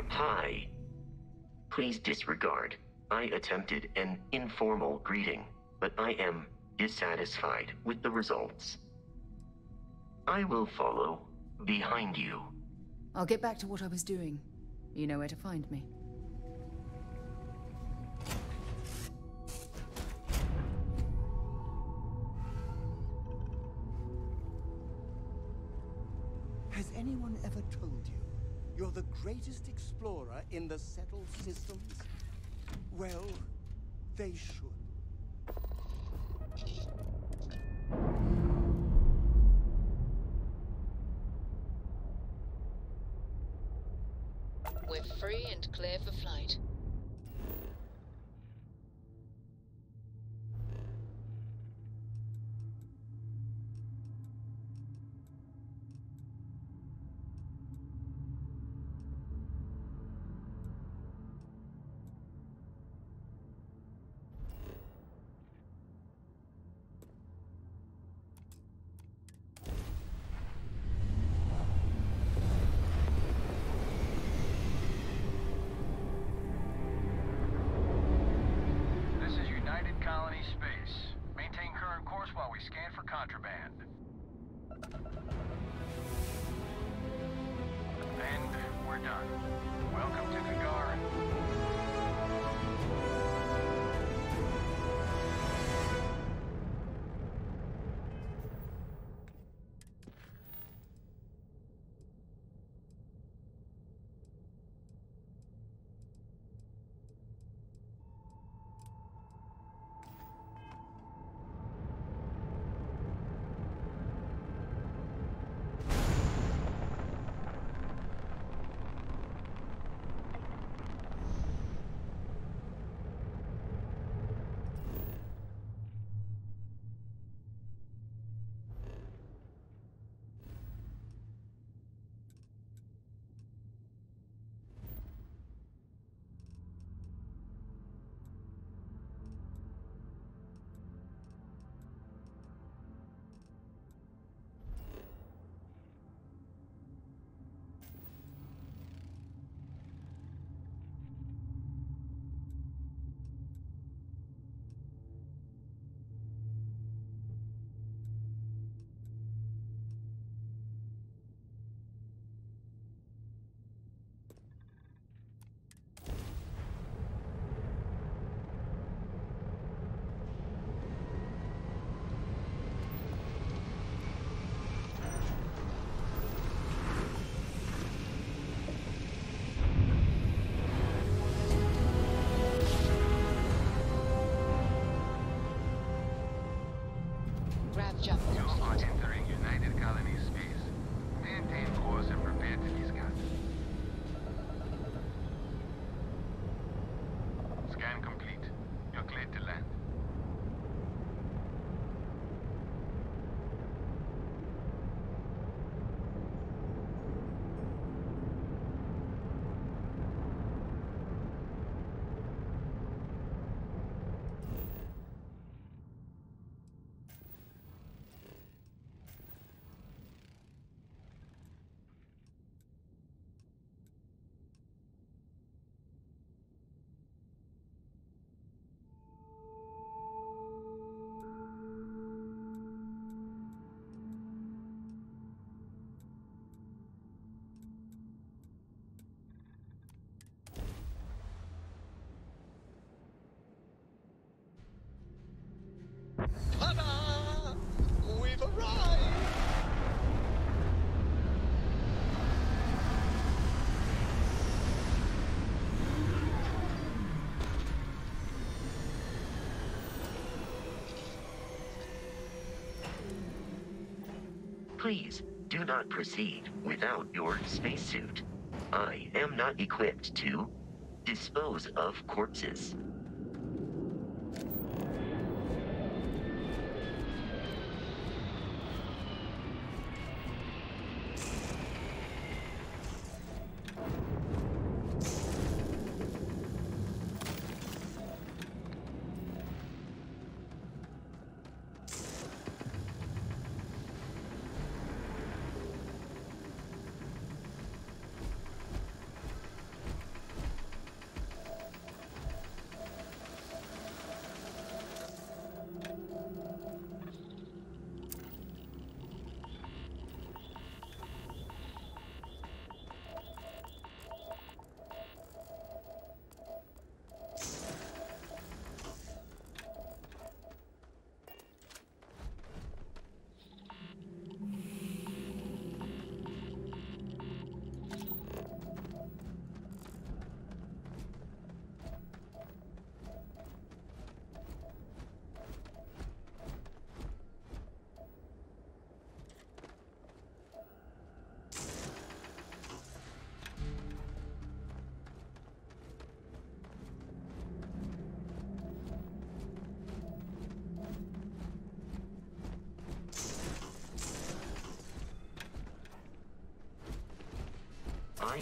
Hi. Please disregard. I attempted an informal greeting, but I am dissatisfied with the results. I will follow behind you. I'll get back to what I was doing. You know where to find me. Has anyone ever told you you're the greatest explorer in the settled systems? Well, they should. We're free and clear for flight. While we scan for contraband. And we're done. Welcome to Gagarin. Jump. You are entering United Colony space. Maintain course and prepare to discuss. Scan complete. You're cleared to land. Ta-da! We've arrived! Please, do not proceed without your spacesuit. I am not equipped to dispose of corpses.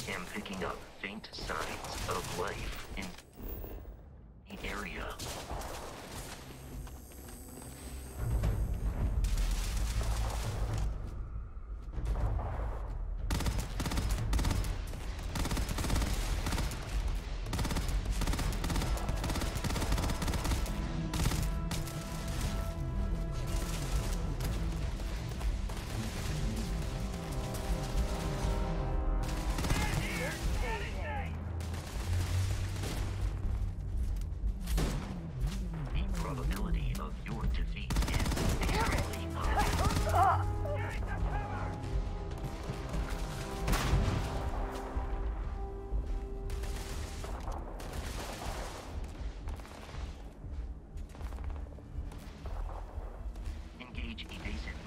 am picking up faint signs of life in the area. Engage evasive